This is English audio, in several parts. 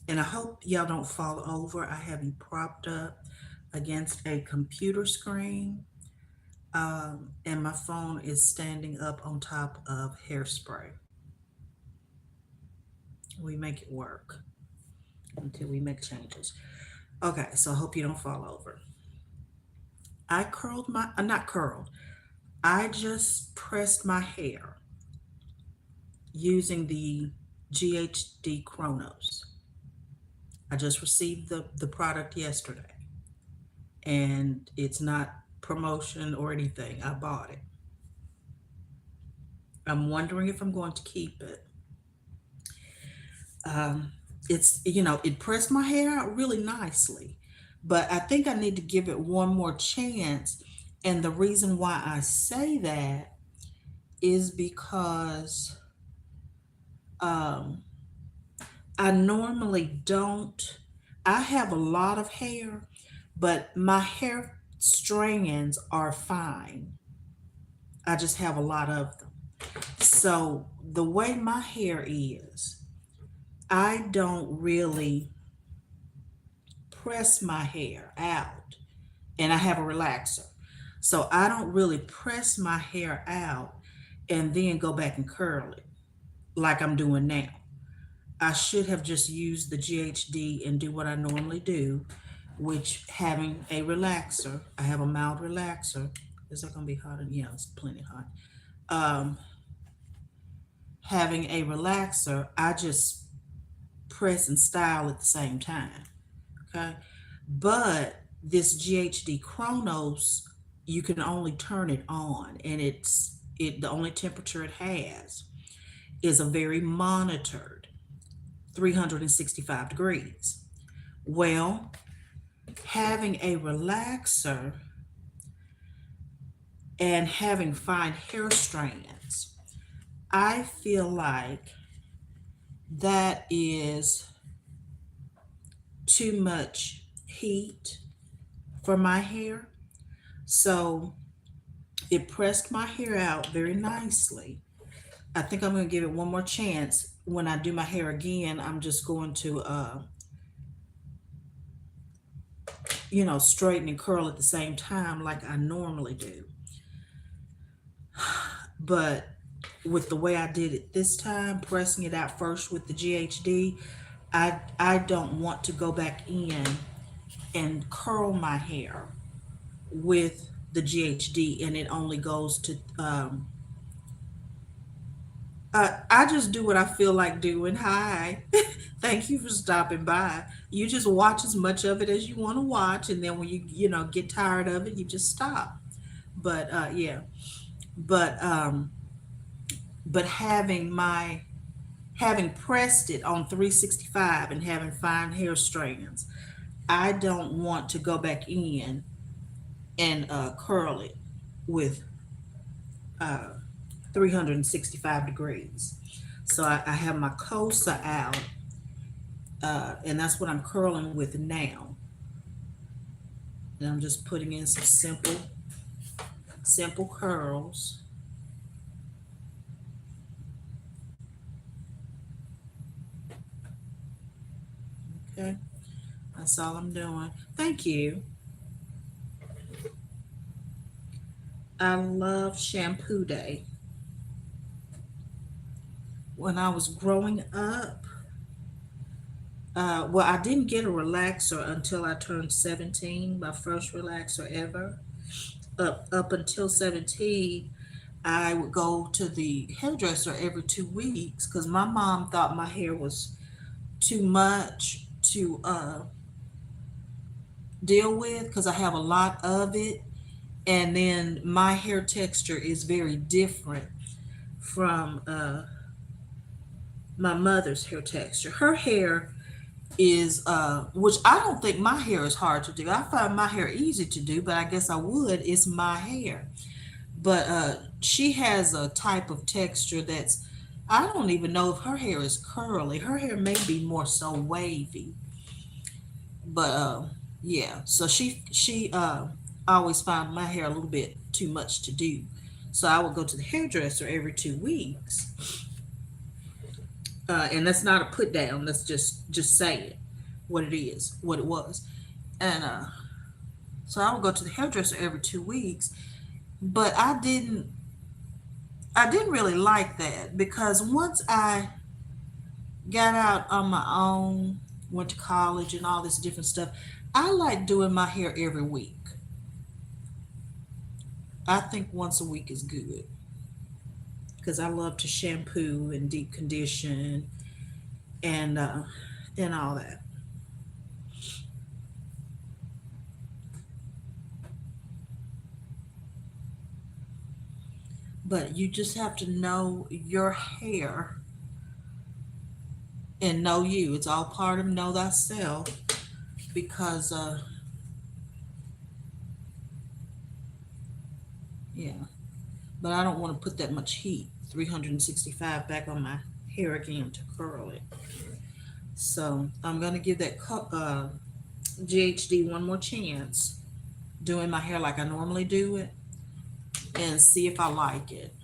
And I hope y'all don't fall over. I have you propped up against a computer screen, and my phone is standing up on top of hairspray. We make it work until we make changes. Okay, so I hope you don't fall over. I curled my, not curled, I just pressed my hair using the GHD Chronos. I just received the product yesterday, and it's not promotion or anything. I bought it. I'm wondering if I'm going to keep it. Um, it pressed my hair out really nicely, but I think I need to give it one more chance. And the reason why I say that is because um, I normally don't. I have a lot of hair, but my hair strands are fine. I just have a lot of them. So the way my hair is, I don't really press my hair out, and I have a relaxer. So I don't really press my hair out and then go back and curl it like I'm doing now. I should have just used the GHD and do what I normally do, which having a relaxer. I have a mild relaxer. Is that gonna be hot? Yeah, it's plenty hot. Having a relaxer, I just press and style at the same time. Okay. But this GHD Chronos, you can only turn it on, and the only temperature it has is a very monitored 365 degrees. Well, having a relaxer and having fine hair strands, I feel like that is too much heat for my hair. So it pressed my hair out very nicely. I think I'm going to give it one more chance. When I do my hair again, I'm just going to, straighten and curl at the same time like I normally do. But with the way I did it this time, pressing it out first with the GHD, I don't want to go back in and curl my hair with the GHD, and it only goes to I just do what I feel like doing. Hi. Thank you for stopping by. You just watch as much of it as you want to watch, and then when you get tired of it, you just stop. But yeah. But but having pressed it on 365 and having fine hair strands, I don't want to go back in and curl it with uh 365 degrees. So I have my kosa out, and that's what I'm curling with now. And I'm just putting in some simple curls. Okay, that's all I'm doing. Thank you. I love shampoo day. When I was growing up, well, I didn't get a relaxer until I turned 17, my first relaxer ever. Up until 17, I would go to the hairdresser every 2 weeks because my mom thought my hair was too much to deal with because I have a lot of it. And then my hair texture is very different from my mother's hair texture. Her hair is which I don't think my hair is hard to do. I find my hair easy to do, but I guess I would. It's my hair. But she has a type of texture that's, I don't even know if her hair is curly. Her hair may be more so wavy. But yeah, so she always found my hair a little bit too much to do. So I would go to the hairdresser every 2 weeks, And that's not a put down. That's just saying what it is, what it was. And so I would go to the hairdresser every 2 weeks, but I didn't really like that because once I got out on my own, went to college and all this different stuff, I like doing my hair every week. I think once a week is good because I love to shampoo and deep condition and uh, and all that. But you just have to know your hair and know you. It's all part of know thyself because yeah. But I don't want to put that much heat, 365 back on my hair again to curl it. So I'm gonna give that GHD one more chance, doing my hair like I normally do it, and see if I like it.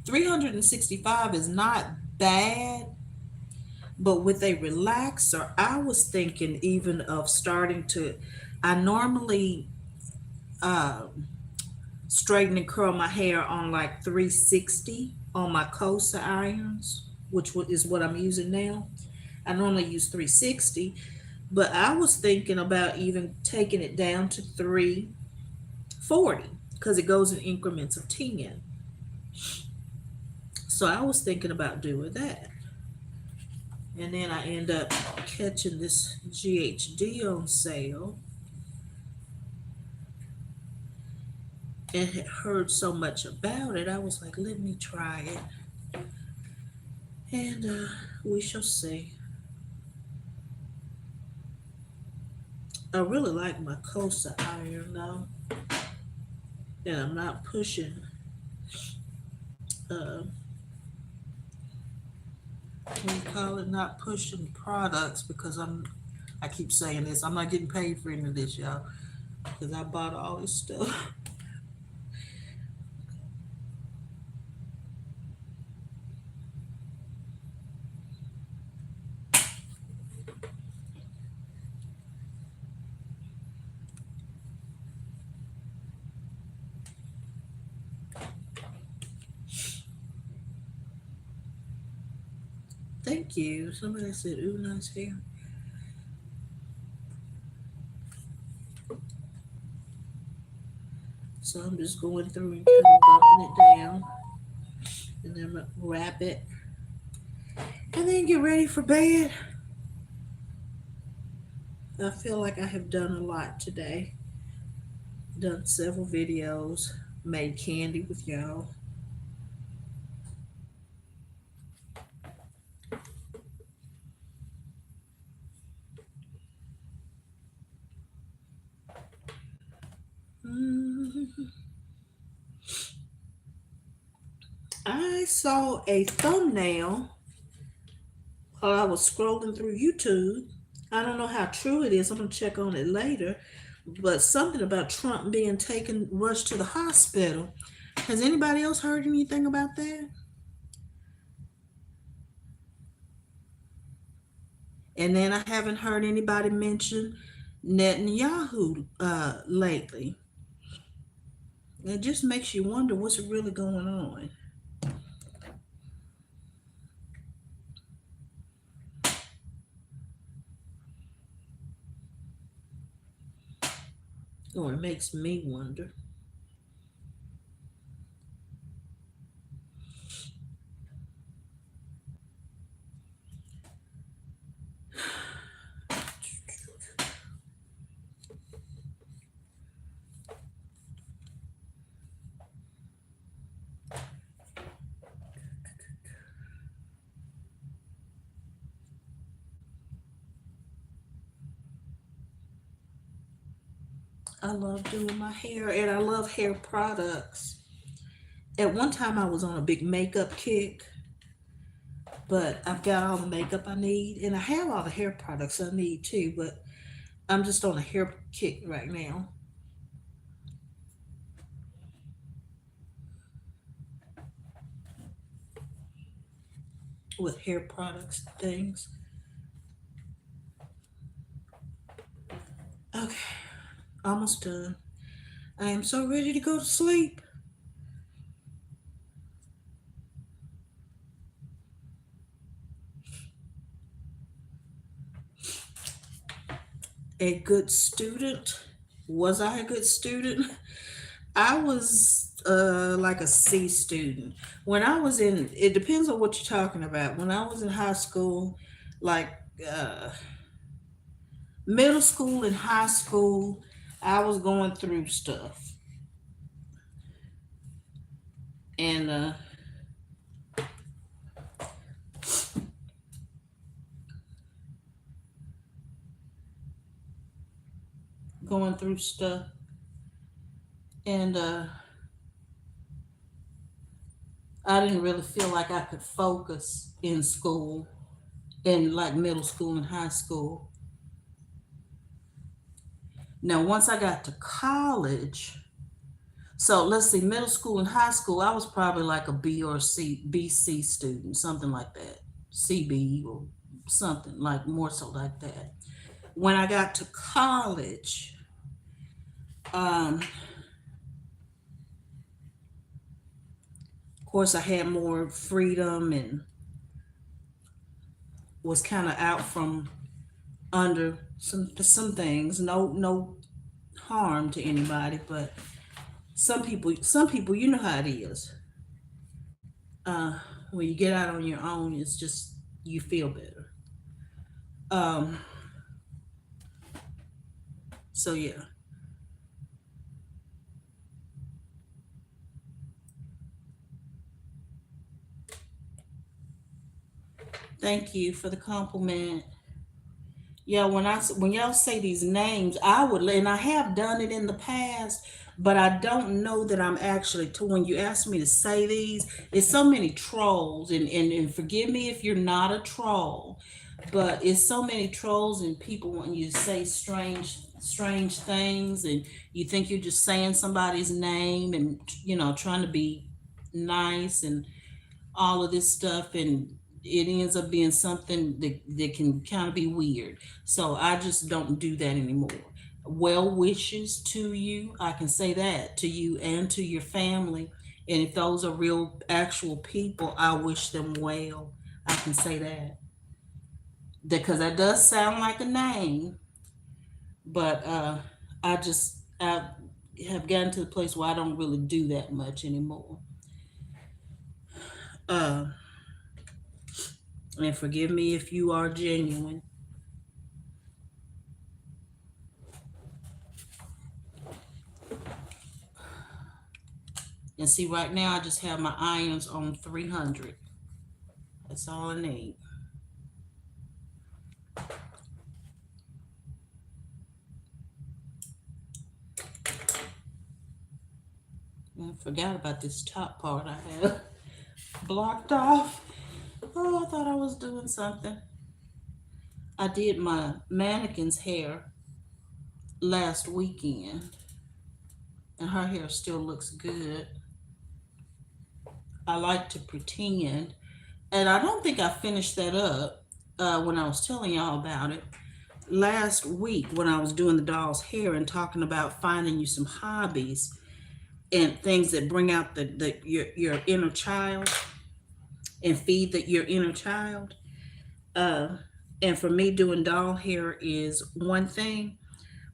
365 is not bad, but with a relaxer, I was thinking even of starting to. I normally uh, straighten and curl my hair on like 360 on my kosa irons, which is what I'm using now. I normally use 360, but I was thinking about even taking it down to 340 because it goes in increments of 10. So I was thinking about doing that. And then I end up catching this GHD on sale and had heard so much about it. I was like, let me try it. And we shall see. I really like my kosa iron though. And I'm not pushing, what do you call it? Not pushing products because I keep saying this. I'm not getting paid for any of this, y'all, because I bought all this stuff. Thank you. Somebody said, ooh, nice hair. So I'm just going through and kind of bumping it down. And then I'm going to wrap it. And then get ready for bed. I feel like I have done a lot today. Done several videos. Made candy with y'all. Mhm. I saw a thumbnail while I was scrolling through YouTube. I don't know how true it is. I'm going to check on it later. But something about Trump being taken, rushed to the hospital. Has anybody else heard anything about that? And then I haven't heard anybody mention Netanyahu lately. It just makes you wonder what's really going on. Or it makes me wonder. I love doing my hair and I love hair products. At one time, I was on a big makeup kick, but I've got all the makeup I need and I have all the hair products I need too, but I'm just on a hair kick right now. with hair products and things. Okay, almost done. I am so ready to go to sleep. A good student. Was I a good student? I was like a C student. When I was in, it depends on what you're talking about. When I was in high school, like uh, middle school and high school, I was going through stuff. And going through stuff. And I didn't really feel like I could focus in school, in like middle school and high school. Now, once I got to college, so let's see, middle school and high school, I was probably like a B or C, BC student, something like that, CB or something like more so like that. When I got to college, of course, I had more freedom and was kind of out from under some things. No harm to anybody, but some people, you know how it is. Uh, when you get out on your own, it's just you feel better. Um, so yeah, thank you for the compliment. Yeah, when y'all say these names, I would, and I have done it in the past, but I don't know that I'm actually to when you ask me to say these, it's so many trolls, and forgive me if you're not a troll, but it's so many trolls and people want you to say strange things, and you think you're just saying somebody's name and trying to be nice and all of this stuff, and it ends up being something that can kind of be weird. So I just don't do that anymore. Well wishes to you, I can say that to you and to your family. And if those are real actual people, I wish them well. I can say that because that does sound like a name, but I have gotten to the place where I don't really do that much anymore. uh and forgive me if you are genuine. And see, right now I just have my irons on 300. That's all I need. I forgot about this top part I have blocked off. Oh, I thought I was doing something. I did my mannequin's hair last weekend, and her hair still looks good. I like to pretend, and I don't think I finished that up when I was telling y'all about it last week when I was doing the doll's hair and talking about finding you some hobbies and things that bring out your inner child and feed your inner child. Uh, and for me, doing doll hair is one thing,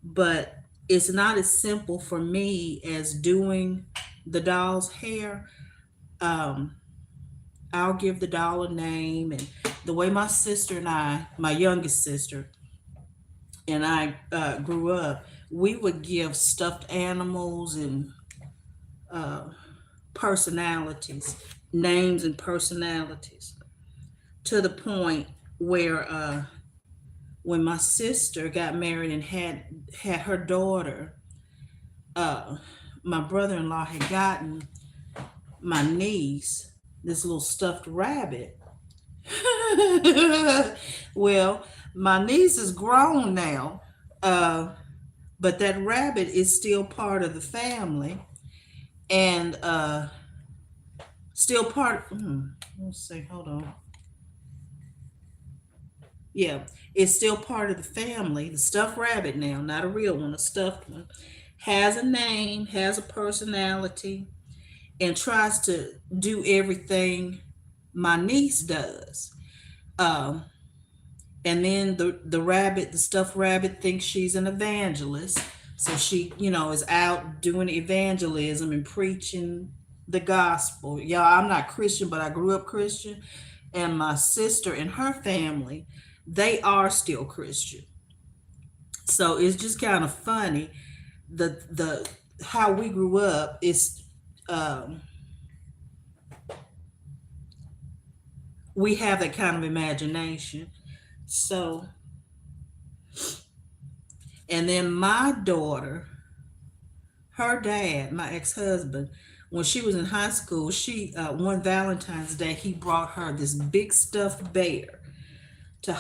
but it's not as simple for me as doing the doll's hair. Um, I'll give the doll a name, and the way my sister and my youngest sister and I grew up, we would give stuffed animals and uh, personalities, names and personalities, to the point where when my sister got married and had her daughter, uh, my brother-in-law had gotten my niece this little stuffed rabbit. Well, my niece is grown now, uh, but that rabbit is still part of the family, and still part. Let's see. Hold on. Yeah, it's still part of the family. The stuffed rabbit now, not a real one, a stuffed one, has a name, has a personality, and tries to do everything my niece does. Um, and then the rabbit, the stuffed rabbit, thinks she's an evangelist, so she, is out doing evangelism and preaching the gospel. Y'all, I'm not Christian, but I grew up Christian, and my sister and her family, they are still Christian. So it's just kind of funny the how we grew up is, um, we have that kind of imagination. So, and then my daughter, her dad, my ex-husband, when she was in high school, she one Valentine's Day he brought her this big stuffed bear to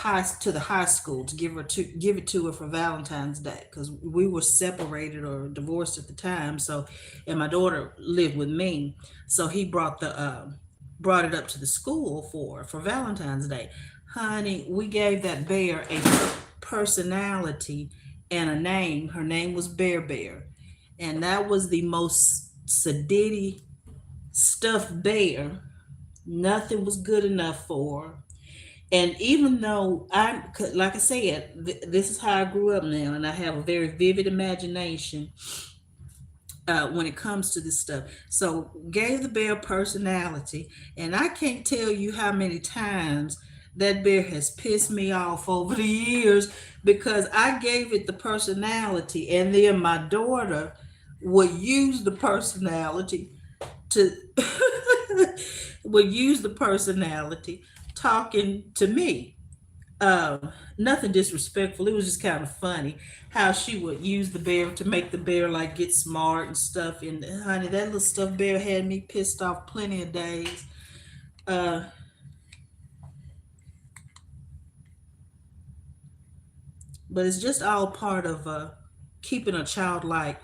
the high school to give it to her for Valentine's Day, because we were separated or divorced at the time. So, and my daughter lived with me, so he brought it up to the school for Valentine's Day. Honey, we gave that bear a personality and a name. Her name was Bear Bear, and that was the most sedity stuffed bear. Nothing was good enough for her. And even though like I said, this is how I grew up now, and I have a very vivid imagination when it comes to this stuff. So, gave the bear personality, and I can't tell you how many times that bear has pissed me off over the years because I gave it the personality, and then my daughter would use the personality to would use the personality talking to me. Nothing disrespectful. It was just kind of funny how she would use the bear to make the bear like get smart and stuff. And honey, that little stuffed bear had me pissed off plenty of days. Uh, but it's just all part of keeping a childlike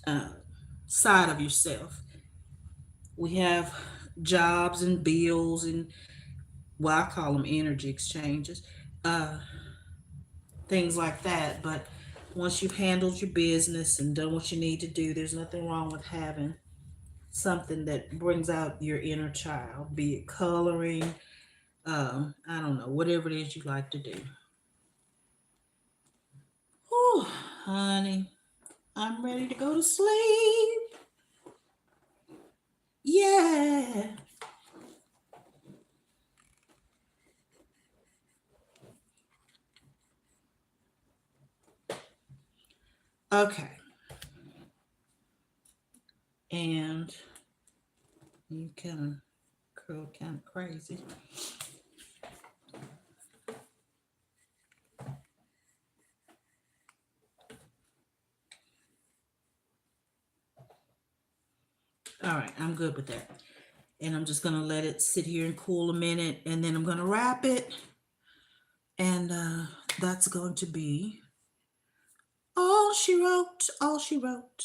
uh, side of yourself. We have jobs and bills and, well, I call them energy exchanges, uh, things like that. But once you've handled your business and done what you need to do, there's nothing wrong with having something that brings out your inner child, be it coloring, I don't know, whatever it is you like to do. Whew, honey, I'm ready to go to sleep. Yeah. Okay. And you kind of curl kind of crazy. All right, I'm good with that. And I'm just going to let it sit here and cool a minute, and then I'm going to wrap it. And that's going to be all she wrote, all she wrote,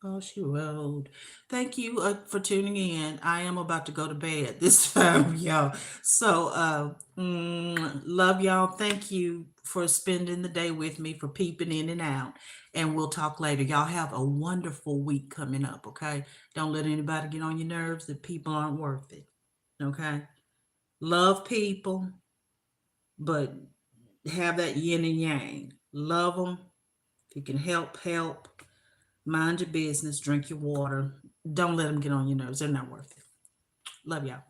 all she wrote. Thank you for tuning in. I am about to go to bed this time, y'all. So, love y'all. Thank you for spending the day with me, for peeping in and out. And we'll talk later. Y'all have a wonderful week coming up, okay? Don't let anybody get on your nerves that people aren't worth it, okay? Love people, but have that yin and yang. Love them. If you can help, help. Mind your business. Drink your water. Don't let them get on your nerves. They're not worth it. Love y'all.